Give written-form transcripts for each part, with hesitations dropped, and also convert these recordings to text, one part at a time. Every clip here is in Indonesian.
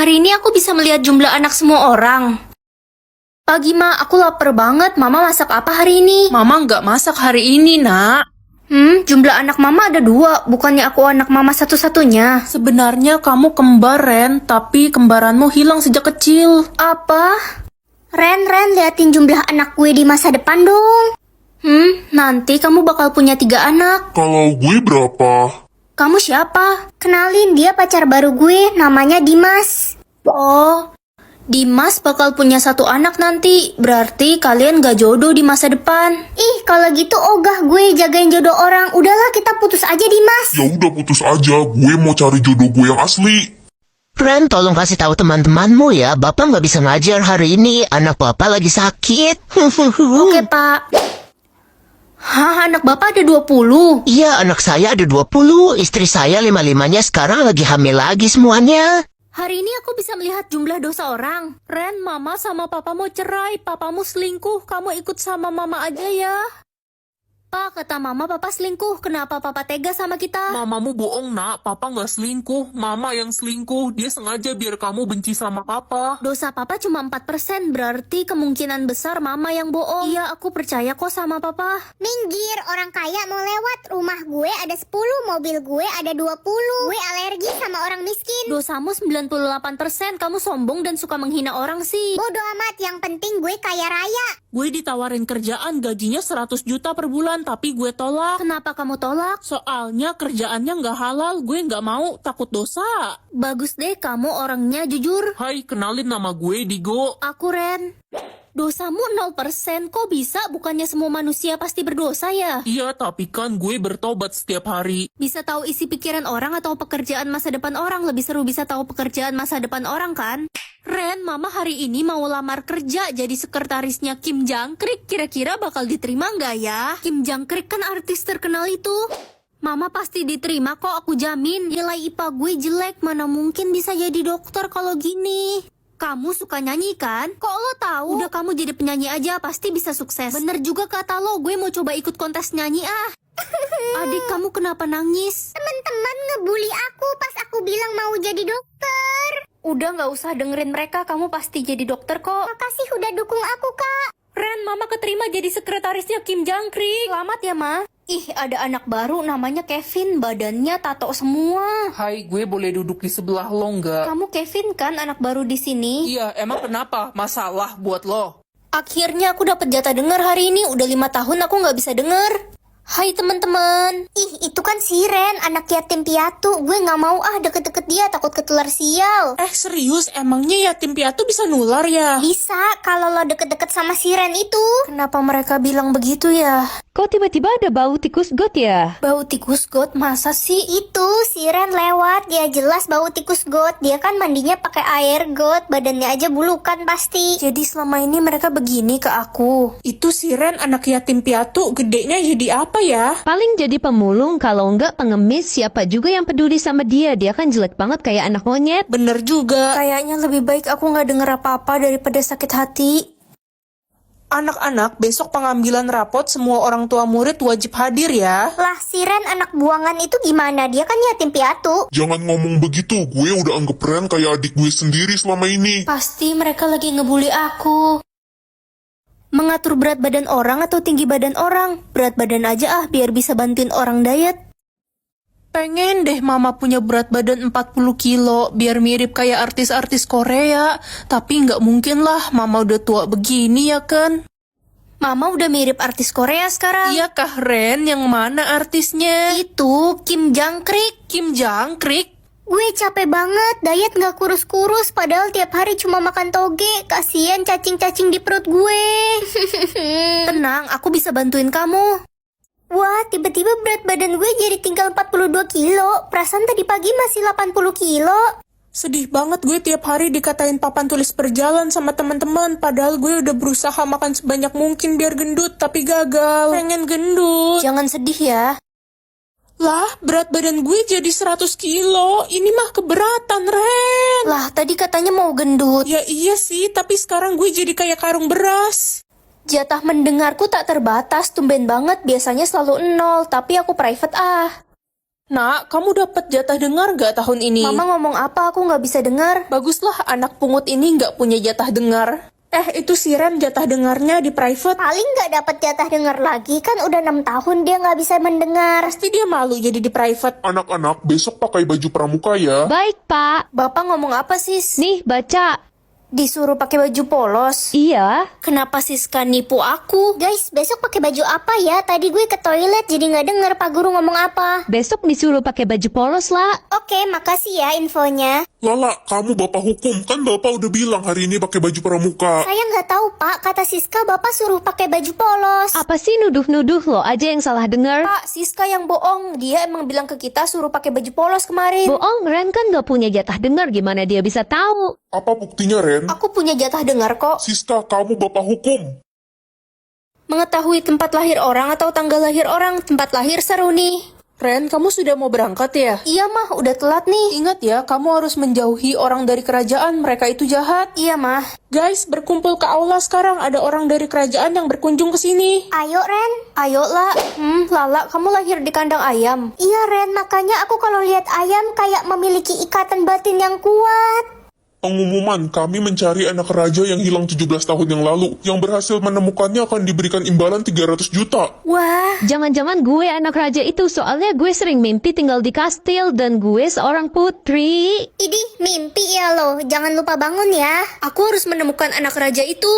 Hari ini aku bisa melihat jumlah anak semua orang. Pagi, Ma, aku lapar banget. Mama masak apa hari ini? Mama nggak masak hari ini, nak. Jumlah anak Mama ada 2. Bukannya aku anak Mama satu-satunya. Sebenarnya kamu kembar, Ren, tapi kembaranmu hilang sejak kecil. Apa? Ren, liatin jumlah anak gue di masa depan dong. Nanti kamu bakal punya 3 anak. Kalau gue berapa? Kamu siapa? Kenalin, dia pacar baru gue, namanya Dimas. Oh, Dimas bakal punya 1 anak nanti. Berarti kalian gak jodoh di masa depan. Ih, kalau gitu ogah gue jagain jodoh orang. Udahlah, kita putus aja, Dimas. Ya udah putus aja, gue mau cari jodoh gue yang asli. Ren, tolong kasih tahu teman-temanmu ya, Bapak nggak bisa ngajar hari ini, anak Bapak lagi sakit. Oke, Pak. Hah, anak Bapak ada 20? Iya, anak saya ada 20, istri saya 5-5-nya sekarang lagi hamil lagi semuanya. Hari ini aku bisa melihat jumlah dosa orang. Ren, Mama sama Papa mau cerai. Papamu selingkuh, kamu ikut sama Mama aja ya. Pak, kata Mama Papa selingkuh. Kenapa Papa tega sama kita? Mamamu bohong, nak. Papa nggak selingkuh. Mama yang selingkuh. Dia sengaja biar kamu benci sama Papa. Dosa Papa cuma 4%, berarti kemungkinan besar Mama yang bohong. Iya, aku percaya kok sama Papa. Minggir, orang kaya mau lewat. Rumah gue ada 10, mobil gue ada 20. Gue alergi sama orang miskin. Dosamu 98%, kamu sombong dan suka menghina orang sih. Bodoh amat, yang penting gue kaya raya. Gue ditawarin kerjaan gajinya 100 juta per bulan, tapi gue tolak. Kenapa kamu tolak? Soalnya kerjaannya nggak halal, gue nggak mau, takut dosa. Bagus deh, kamu orangnya jujur. Hai, kenalin nama gue Digo. Aku Ren. Dosamu 0%, kok bisa? Bukannya semua manusia pasti berdosa ya? Iya, tapi kan gue bertobat setiap hari. Bisa tahu isi pikiran orang atau pekerjaan masa depan orang? Lebih seru bisa tahu pekerjaan masa depan orang kan? Ren, Mama hari ini mau lamar kerja jadi sekretarisnya Kim Jangkrik. Kira-kira bakal diterima nggak ya? Kim Jangkrik kan artis terkenal itu. Mama pasti diterima kok, aku jamin. Nilai IPA gue jelek, mana mungkin bisa jadi dokter kalau gini. Kamu suka nyanyi kan? Kok lo tahu? Udah kamu jadi penyanyi aja, pasti bisa sukses. Bener juga kata lo, gue mau coba ikut kontes nyanyi ah. Adik, kamu kenapa nangis? Teman-teman ngebully aku pas aku bilang mau jadi dokter. Udah gak usah dengerin mereka, kamu pasti jadi dokter kok. Makasih udah dukung aku, Kak. Ren, Mama keterima jadi sekretarisnya Kim Jangkrik. Selamat ya, Ma. Ih, ada anak baru namanya Kevin, badannya tato semua. Hai, gue boleh duduk di sebelah lo nggak? Kamu Kevin kan anak baru di sini? Iya, emang kenapa? Masalah buat lo? Akhirnya aku dapat jatah denger hari ini. Udah 5 tahun aku nggak bisa denger. Hai teman-teman. Ih, itu kan si Ren, anak yatim piatu. Gue gak mau deket-deket dia, takut ketular sial. Serius? Emangnya yatim piatu bisa nular ya? Bisa, kalau lo deket-deket sama si Ren itu. Kenapa mereka bilang begitu ya? Kok tiba-tiba ada bau tikus got ya? Bau tikus got? Masa sih? Itu si Ren lewat, ya jelas bau tikus got. Dia kan mandinya pakai air got, badannya aja bulukan pasti. Jadi selama ini mereka begini ke aku. Itu si Ren anak yatim piatu, gedenya jadi apa ya? Paling jadi pemulung, kalau enggak pengemis. Siapa juga yang peduli sama dia? Dia kan jelek banget kayak anak monyet. Bener juga. Kayaknya lebih baik aku nggak denger apa-apa daripada sakit hati. Anak-anak, besok pengambilan rapot semua orang tua murid wajib hadir ya. Lah si Ren anak buangan itu gimana? Dia kan yatim piatu. Jangan ngomong begitu, gue udah anggap Ren kayak adik gue sendiri selama ini. Pasti mereka lagi ngebully aku. Mengatur berat badan orang atau tinggi badan orang? Berat badan aja biar bisa bantuin orang diet. Pengen deh Mama punya berat badan 40 kilo, biar mirip kayak artis-artis Korea. Tapi nggak mungkin lah, Mama udah tua begini ya kan? Mama udah mirip artis Korea sekarang. Iya kah Ren? Yang mana artisnya? Itu Kim Jangkrik. Kim Jangkrik? Gue capek banget, diet gak kurus-kurus. Padahal tiap hari cuma makan toge. Kasian cacing-cacing di perut gue. Tenang, aku bisa bantuin kamu. Wah, tiba-tiba berat badan gue jadi tinggal 42 kilo. Perasaan tadi pagi masih 80 kilo. Sedih banget gue tiap hari dikatain papan tulis perjalan sama teman-teman. Padahal gue udah berusaha makan sebanyak mungkin biar gendut, tapi gagal. Pengen gendut. Jangan sedih ya. Lah, berat badan gue jadi 100 kilo. Ini mah keberatan, Ren. Lah, tadi katanya mau gendut. Ya iya sih, tapi sekarang gue jadi kayak karung beras. Jatah mendengarku tak terbatas, tumben banget, biasanya selalu 0, tapi aku private Nak, kamu dapat jatah dengar gak tahun ini? Mama ngomong apa? Aku nggak bisa dengar. Baguslah anak pungut ini nggak punya jatah dengar. Itu si Ren jatah dengarnya di private. Paling nggak dapat jatah dengar lagi, kan udah 6 tahun dia nggak bisa mendengar. Pasti dia malu jadi di private. Anak-anak, besok pakai baju pramuka ya. Baik, Pak. Bapak ngomong apa, Sis? Nih, baca. Disuruh pakai baju polos. Iya. Kenapa Siska nipu aku? Guys, besok pakai baju apa ya? Tadi gue ke toilet jadi nggak denger Pak Guru ngomong apa. Besok disuruh pakai baju polos lah. Oke, makasih ya infonya. Lala, kamu bapak hukum. Kan bapak udah bilang hari ini pakai baju pramuka. Saya nggak tahu Pak, kata Siska Bapak suruh pakai baju polos. Apa sih nuduh-nuduh lo aja yang salah dengar? Pak, Siska yang bohong. Dia emang bilang ke kita suruh pakai baju polos kemarin. Bohong, Ren kan gak punya jatah dengar, gimana dia bisa tahu? Apa buktinya, Ren? Aku punya jatah dengar kok. Siska, kamu bapak hukum. Mengetahui tempat lahir orang atau tanggal lahir orang, tempat lahir seru nih. Ren, kamu sudah mau berangkat ya? Iya mah, udah telat nih. Ingat ya, kamu harus menjauhi orang dari kerajaan, mereka itu jahat. Iya mah. Guys, berkumpul ke aula sekarang, ada orang dari kerajaan yang berkunjung ke sini. Ayo Ren. Ayo lah. Lala, kamu lahir di kandang ayam. Iya Ren, makanya aku kalau lihat ayam kayak memiliki ikatan batin yang kuat. Pengumuman, kami mencari anak raja yang hilang 17 tahun yang lalu. Yang berhasil menemukannya akan diberikan imbalan 300 juta. Wah, Jangan-jangan gue anak raja itu, soalnya gue sering mimpi tinggal di kastil dan gue seorang putri. Idih, mimpi ya lo. Jangan lupa bangun ya. aku harus menemukan anak raja itu.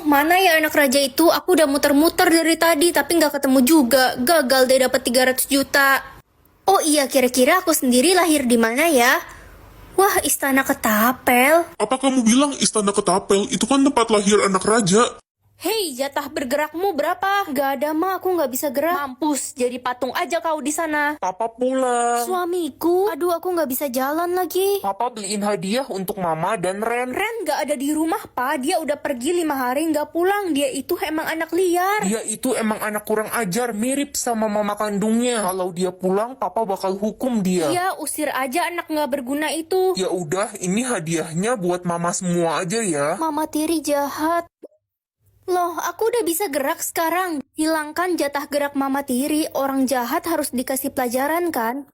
Mana ya anak raja itu? Aku udah muter-muter dari tadi tapi nggak ketemu juga. Gagal deh dapat 300 juta. Oh iya, kira-kira aku sendiri lahir di mana ya? Wah, istana Ketapel. Apa kamu bilang istana Ketapel? Itu kan tempat lahir anak raja. Hei, jatah bergerakmu berapa? Gak ada mah, aku nggak bisa gerak. Mampus, jadi patung aja kau di sana. Papa pulang. Suamiku, aduh aku nggak bisa jalan lagi. Papa beliin hadiah untuk Mama dan Ren. Ren nggak ada di rumah, Pak. Dia udah pergi 5 hari nggak pulang. Dia itu emang anak liar. Dia itu emang anak kurang ajar, mirip sama mama kandungnya. Kalau dia pulang, Papa bakal hukum dia. Iya, usir aja anak nggak berguna itu. Ya udah, ini hadiahnya buat Mama semua aja ya. Mama tiri jahat. Loh, aku udah bisa gerak sekarang. Hilangkan jatah gerak mama tiri. Orang jahat harus dikasih pelajaran kan?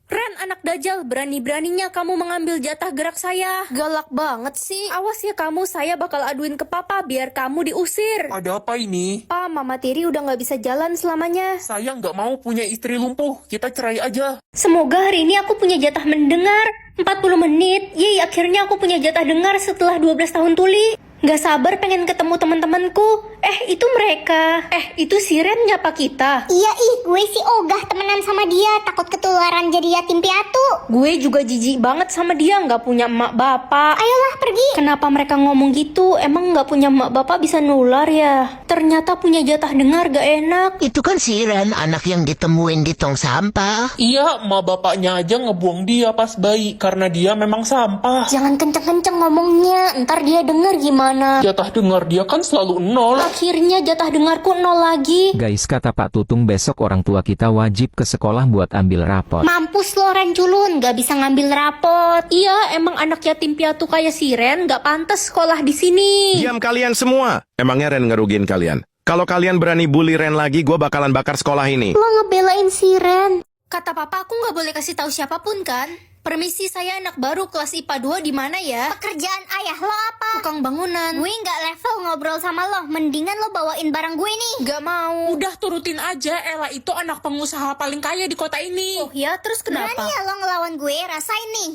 Ren, anak dajal, berani-beraninya kamu mengambil jatah gerak saya. Galak banget sih. Awas ya kamu, saya bakal aduin ke papa biar kamu diusir. Ada apa ini? Pa, mama tiri udah nggak bisa jalan selamanya. Saya nggak mau punya istri lumpuh, kita cerai aja. Semoga hari ini aku punya jatah mendengar. 40 menit. Yeay, akhirnya aku punya jatah dengar setelah 12 tahun tuli. Gak sabar pengen ketemu teman-temanku. Itu mereka. Itu si Ren nyapa kita. Iya gue sih ogah temenan sama dia. Takut ketularan jadi yatim piatu. Gue juga jijik banget sama dia, nggak punya emak bapak. Ayolah pergi. Kenapa mereka ngomong gitu? Emang nggak punya emak bapak bisa nular ya? Ternyata punya jatah dengar gak enak. Itu kan si Ren, anak yang ditemuin di tong sampah. Iya, emak bapaknya aja ngebuang dia pas bayi karena dia memang sampah. Jangan kenceng-kenceng ngomongnya. Ntar dia denger gimana. Jatah dengar dia kan selalu 0. Akhirnya jatah dengarku 0 lagi. Guys, kata Pak Tutung besok orang tua kita wajib ke sekolah buat ambil rapot. Mampus lo Ren culun. Gak bisa ngambil rapot. Iya, emang anak yatim piatu kayak si Ren nggak pantas sekolah di sini. Diam kalian semua. Emangnya Ren ngerugiin kalian? Kalau kalian berani bully Ren lagi, gue bakalan bakar sekolah ini. Lo ngebelain si Ren. Kata papa aku nggak boleh kasih tahu siapapun kan? Permisi, saya anak baru kelas IPA 2 di mana ya? Pekerjaan ayah lo apa? Tukang bangunan. Gue nggak level ngobrol sama lo. Mendingan lo bawain barang gue nih. Gak mau. Udah turutin aja, Ella itu anak pengusaha paling kaya di kota ini. Oh ya, terus kenapa? Berani ya lo ngelawan gue? Rasain nih.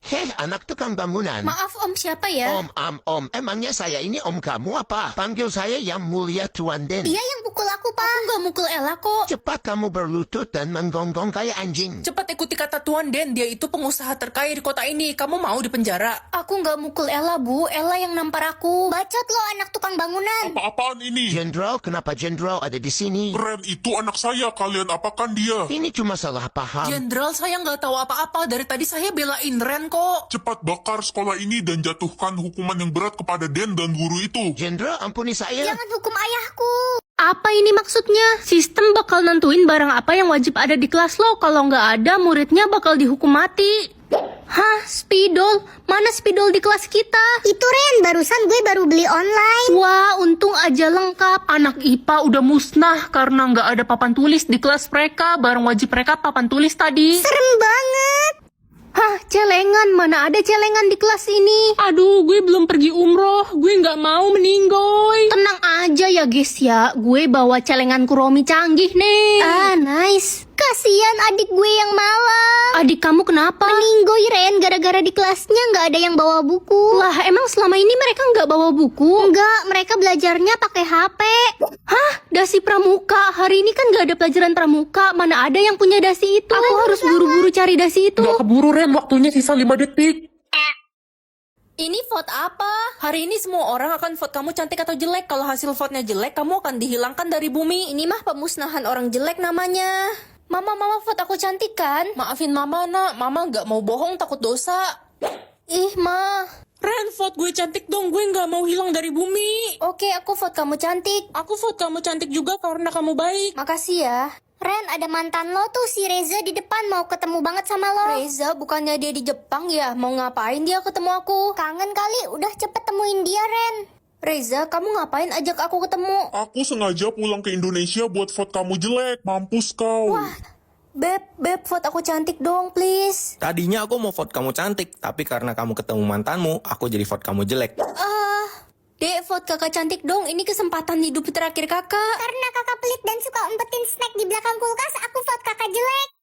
Hei, anak tukang bangunan. Maaf om, siapa ya? Om, emangnya saya ini om kamu apa? Panggil saya yang mulia Tuan Den. Dia yang pukul aku, Pak. Aku nggak mukul Ella kok. Cepat kamu berlutut dan menggonggong kayak anjing. Cepat ikuti kata Tuan Den, dia itu pengusaha terkaya di kota ini. Kamu mau di penjara? Aku nggak mukul Ella, Bu. Ella yang nampar aku. Bacot lo anak tukang bangunan. Apa-apaan ini? Jenderal, kenapa Jenderal ada di sini? Ren, itu anak saya. Kalian apakan dia? Ini cuma salah paham. Jenderal, saya nggak tahu apa-apa. Dari tadi saya belain Ren kok. Cepat bakar sekolah ini dan jatuhkan hukuman yang berat kepada Den dan guru itu. Jenderal, ampuni saya. Jangan hukum ayahku. Apa ini maksudnya? Sistem bakal nentuin barang apa yang wajib ada di kelas lo. Kalau nggak ada, muridnya bakal dihukum mati. Hah, spidol? Mana spidol di kelas kita? Itu Ren, barusan gue baru beli online. Wah, untung aja lengkap. Anak IPA udah musnah karena nggak ada papan tulis di kelas mereka. Barang wajib mereka papan tulis tadi. Serem banget. Hah, celengan? Mana ada celengan di kelas ini? Aduh, gue belum pergi umroh. Gue nggak mau meninggoy. Tenang aja ya guys ya, gue bawa celengan Kuromi canggih nih. Ah, nice. Kasian adik gue yang malang. Adik kamu kenapa? Meninggoy Ren, gara-gara di kelasnya nggak ada yang bawa buku. Lah, emang selama ini mereka nggak bawa buku? Enggak, mereka belajarnya pakai HP. Hah? Dasi pramuka? Hari ini kan nggak ada pelajaran pramuka. Mana ada yang punya dasi itu? Aku harus buru-buru cari dasi itu. Nggak keburu Ren, waktunya sisa 5 detik. Ini vote apa? Hari ini semua orang akan vote kamu cantik atau jelek. Kalau hasil vote-nya jelek, kamu akan dihilangkan dari bumi. Ini mah pemusnahan orang jelek namanya. Mama vote aku cantik kan? Maafin mama nak, mama nggak mau bohong takut dosa. Ih, Ma. Ren, vote gue cantik dong, gue nggak mau hilang dari bumi. Oke, aku vote kamu cantik. Aku vote kamu cantik juga karena kamu baik. Makasih ya. Ren, ada mantan lo tuh, si Reza di depan mau ketemu banget sama lo. Reza, bukannya dia di Jepang ya? Mau ngapain dia ketemu aku? Kangen kali, udah cepet temuin dia, Ren. Reza, kamu ngapain ajak aku ketemu? Aku sengaja pulang ke Indonesia buat vote kamu jelek. Mampus kau. Beb, vote aku cantik dong, please. Tadinya aku mau vote kamu cantik, tapi karena kamu ketemu mantanmu, aku jadi vote kamu jelek. Dek, vote kakak cantik dong. Ini kesempatan hidup terakhir kakak. Karena kakak pelit dan suka umpetin snack di belakang kulkas, aku vote kakak jelek.